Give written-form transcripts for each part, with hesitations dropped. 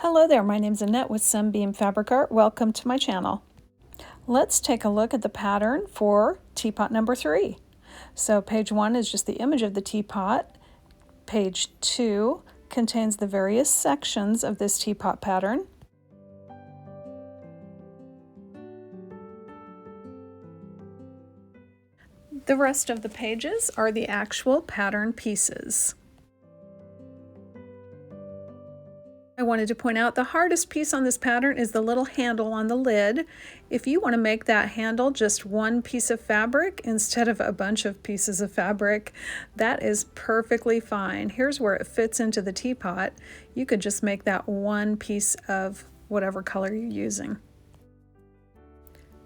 Hello there, my name's Annette with Sunbeam Fabric Art. Welcome to my channel. Let's take a look at the pattern for teapot number 3. So page 1 is just the image of the teapot. Page 2 contains the various sections of this teapot pattern. The rest of the pages are the actual pattern pieces. I wanted to point out the hardest piece on this pattern is the little handle on the lid. If you want to make that handle just one piece of fabric instead of a bunch of pieces of fabric, that is perfectly fine. Here's where it fits into the teapot. You could just make that one piece of whatever color you're using.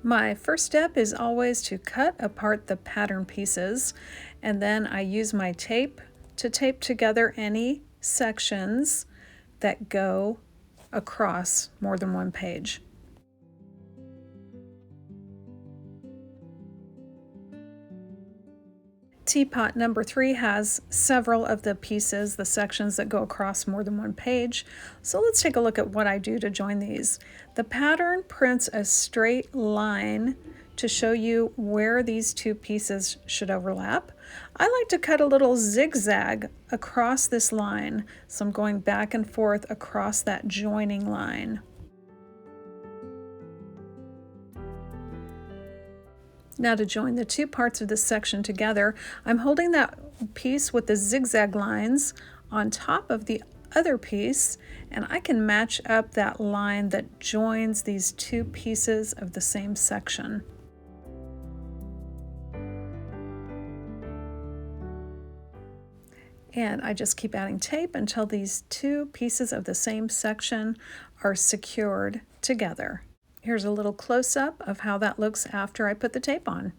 My first step is always to cut apart the pattern pieces, and then I use my tape to tape together any sections that go across more than one page. Teapot number 3 has several of the pieces, the sections that go across more than one page. So let's take a look at what I do to join these. The pattern prints a straight line to show you where these two pieces should overlap. I like to cut a little zigzag across this line, so I'm going back and forth across that joining line. Now to join the two parts of this section together, I'm holding that piece with the zigzag lines on top of the other piece, and I can match up that line that joins these two pieces of the same section. And I just keep adding tape until these two pieces of the same section are secured together. Here's a little close-up of how that looks after I put the tape on.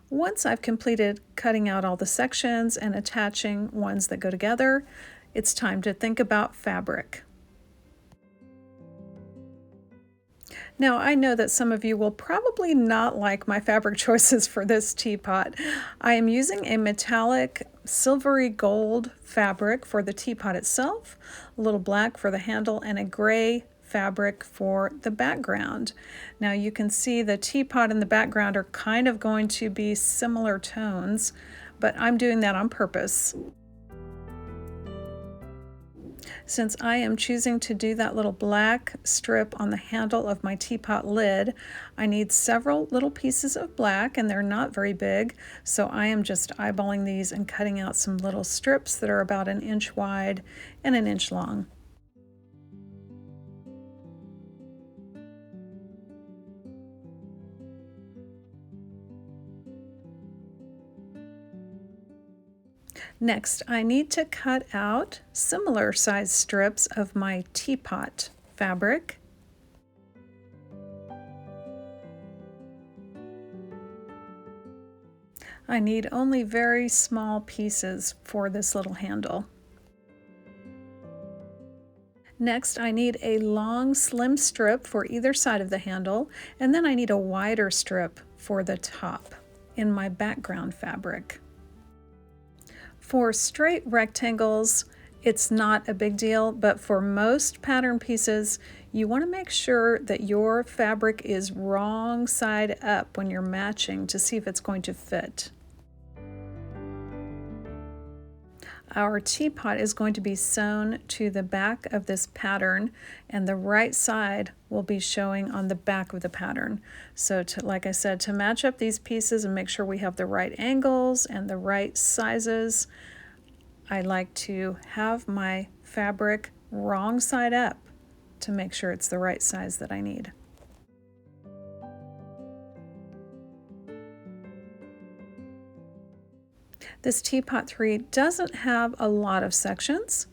Once I've completed cutting out all the sections and attaching ones that go together, it's time to think about fabric. Now, I know that some of you will probably not like my fabric choices for this teapot. I am using a metallic silvery gold fabric for the teapot itself, a little black for the handle, and a gray fabric for the background. Now you can see the teapot and the background are kind of going to be similar tones, but I'm doing that on purpose. Since I am choosing to do that little black strip on the handle of my teapot lid, I need several little pieces of black, and they're not very big, so I am just eyeballing these and cutting out some little strips that are about 1 inch wide and 1 inch long. Next, I need to cut out similar size strips of my teapot fabric. I need only very small pieces for this little handle. Next, I need a long, slim strip for either side of the handle, and then I need a wider strip for the top in my background fabric. For straight rectangles, it's not a big deal, but for most pattern pieces, you want to make sure that your fabric is wrong side up when you're matching to see if it's going to fit. Our teapot is going to be sewn to the back of this pattern, and the right side will be showing on the back of the pattern. So like I said, to match up these pieces and make sure we have the right angles and the right sizes, I like to have my fabric wrong side up to make sure it's the right size that I need. This teapot 3 doesn't have a lot of sections.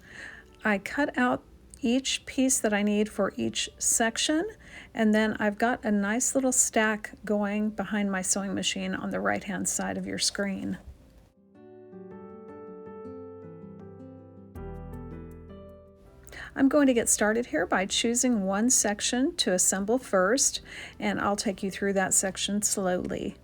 I cut out each piece that I need for each section, and then I've got a nice little stack going behind my sewing machine on the right-hand side of your screen. I'm going to get started here by choosing one section to assemble first, and I'll take you through that section slowly.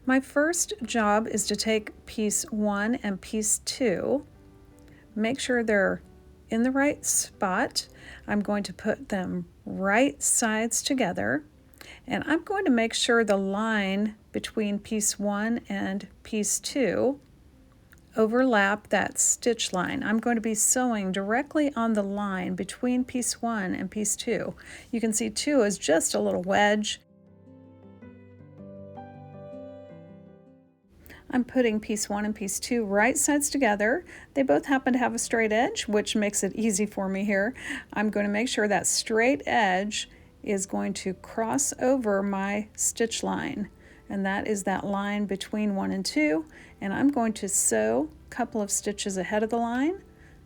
My first job is to take piece 1 and piece 2, make sure they're in the right spot. I'm going to put them right sides together, and I'm going to make sure the line between piece 1 and piece 2 overlap that stitch line. I'm going to be sewing directly on the line between piece 1 and piece 2. You can see 2 is just a little wedge. I'm putting piece 1 and piece 2 right sides together. They both happen to have a straight edge, which makes it easy for me here. I'm going to make sure that straight edge is going to cross over my stitch line, and that is that line between 1 and 2, and I'm going to sew a couple of stitches ahead of the line,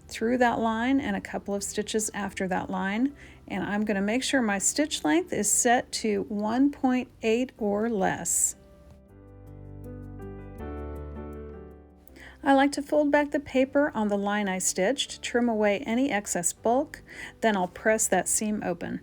through that line, and a couple of stitches after that line, and I'm going to make sure my stitch length is set to 1.8 or less. I like to fold back the paper on the line I stitched, trim away any excess bulk, then I'll press that seam open.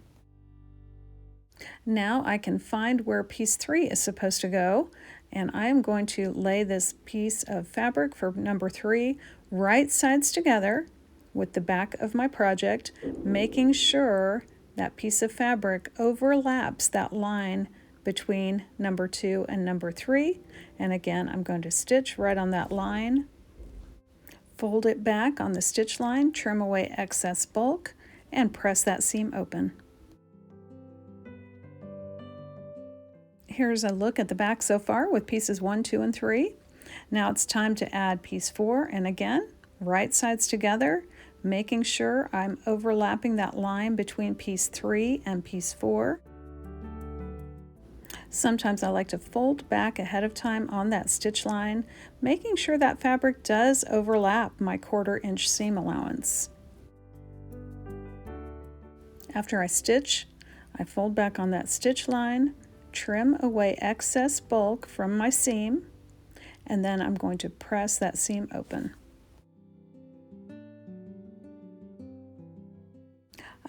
Now I can find where piece 3 is supposed to go, and I am going to lay this piece of fabric for number 3 right sides together with the back of my project, making sure that piece of fabric overlaps that line between number 2 and number 3. And again, I'm going to stitch right on that line, fold it back on the stitch line, trim away excess bulk, and press that seam open. Here's a look at the back so far with pieces 1, 2, and 3. Now it's time to add piece 4, and again, right sides together, making sure I'm overlapping that line between piece 3 and piece 4. Sometimes I like to fold back ahead of time on that stitch line, making sure that fabric does overlap my 1/4 inch seam allowance. After I stitch, I fold back on that stitch line, trim away excess bulk from my seam, and then I'm going to press that seam open.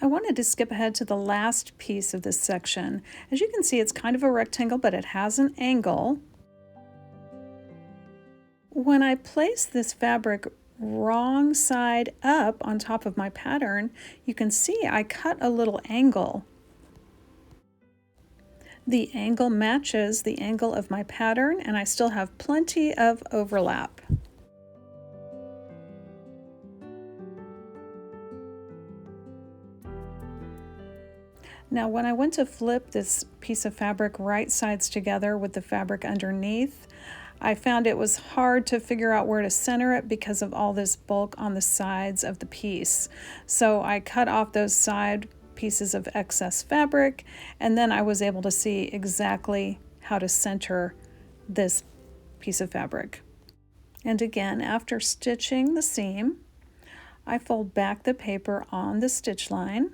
I wanted to skip ahead to the last piece of this section. As you can see, it's kind of a rectangle, but it has an angle. When I place this fabric wrong side up on top of my pattern, you can see I cut a little angle. The angle matches the angle of my pattern, and I still have plenty of overlap. Now when I went to flip this piece of fabric right sides together with the fabric underneath, I found it was hard to figure out where to center it because of all this bulk on the sides of the piece. So I cut off those side pieces of excess fabric, and then I was able to see exactly how to center this piece of fabric. And again, after stitching the seam, I fold back the paper on the stitch line.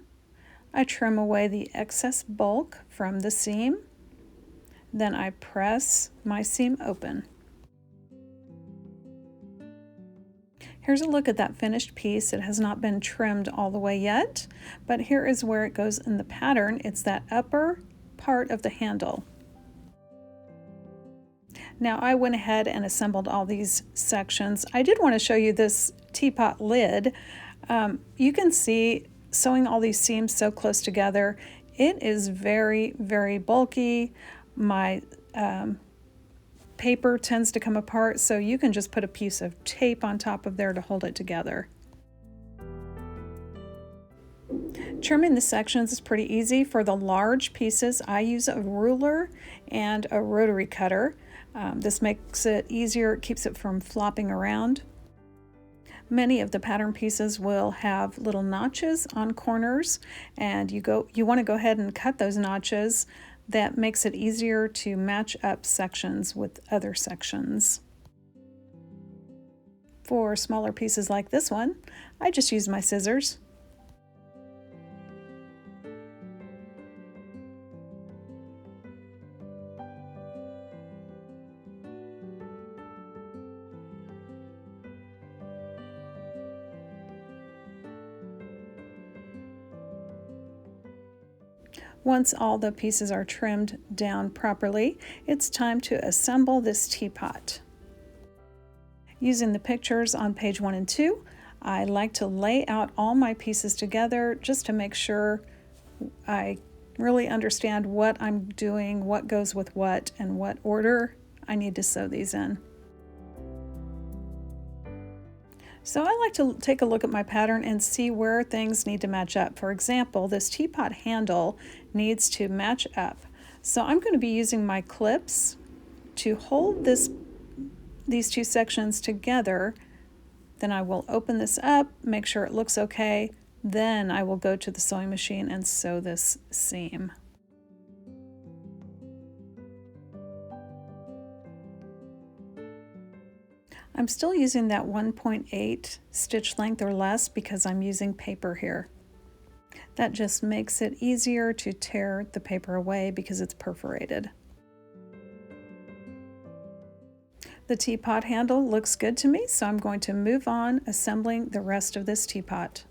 I trim away the excess bulk from the seam. Then I press my seam open. Here's a look at that finished piece. It has not been trimmed all the way yet, but here is where it goes in the pattern. It's that upper part of the handle. Now I went ahead and assembled all these sections. I did want to show you this teapot lid. You can see sewing all these seams so close together, it is very, very bulky. My paper tends to come apart, so you can just put a piece of tape on top of there to hold it together. Trimming the sections is pretty easy. For the large pieces, I use a ruler and a rotary cutter. This makes it easier, it keeps it from flopping around. Many of the pattern pieces will have little notches on corners, and you want to go ahead and cut those notches. That makes it easier to match up sections with other sections. For smaller pieces like this one, I just use my scissors. Once all the pieces are trimmed down properly, it's time to assemble this teapot. Using the pictures on page 1 and 2, I like to lay out all my pieces together just to make sure I really understand what I'm doing, what goes with what, and what order I need to sew these in. So I like to take a look at my pattern and see where things need to match up. For example, this teapot handle needs to match up. So I'm going to be using my clips to hold these two sections together. Then I will open this up, make sure it looks okay. Then I will go to the sewing machine and sew this seam. I'm still using that 1.8 stitch length or less because I'm using paper here. That just makes it easier to tear the paper away because it's perforated. The teapot handle looks good to me, so I'm going to move on assembling the rest of this teapot.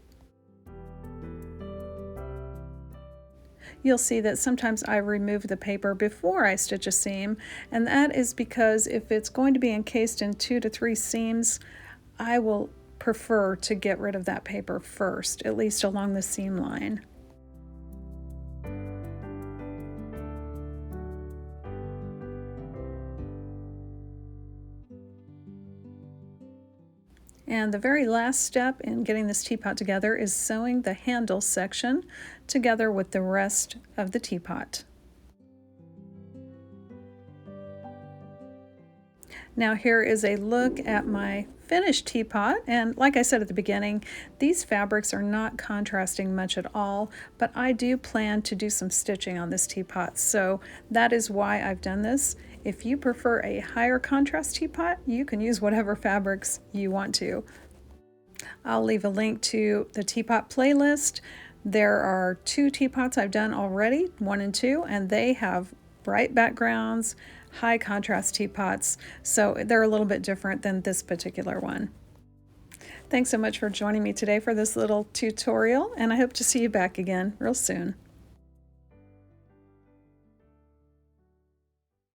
You'll see that sometimes I remove the paper before I stitch a seam, and that is because if it's going to be encased in 2 to 3 seams, I will prefer to get rid of that paper first, at least along the seam line. And the very last step in getting this teapot together is sewing the handle section together with the rest of the teapot. Now here is a look at my finished teapot, and like I said at the beginning, these fabrics are not contrasting much at all, but I do plan to do some stitching on this teapot, so that is why I've done this. If you prefer a higher contrast teapot, you can use whatever fabrics you want to. I'll leave a link to the teapot playlist. There are 2 teapots I've done already, 1 and 2, and they have bright backgrounds, high contrast teapots, so they're a little bit different than this particular one. Thanks so much for joining me today for this little tutorial, and I hope to see you back again real soon.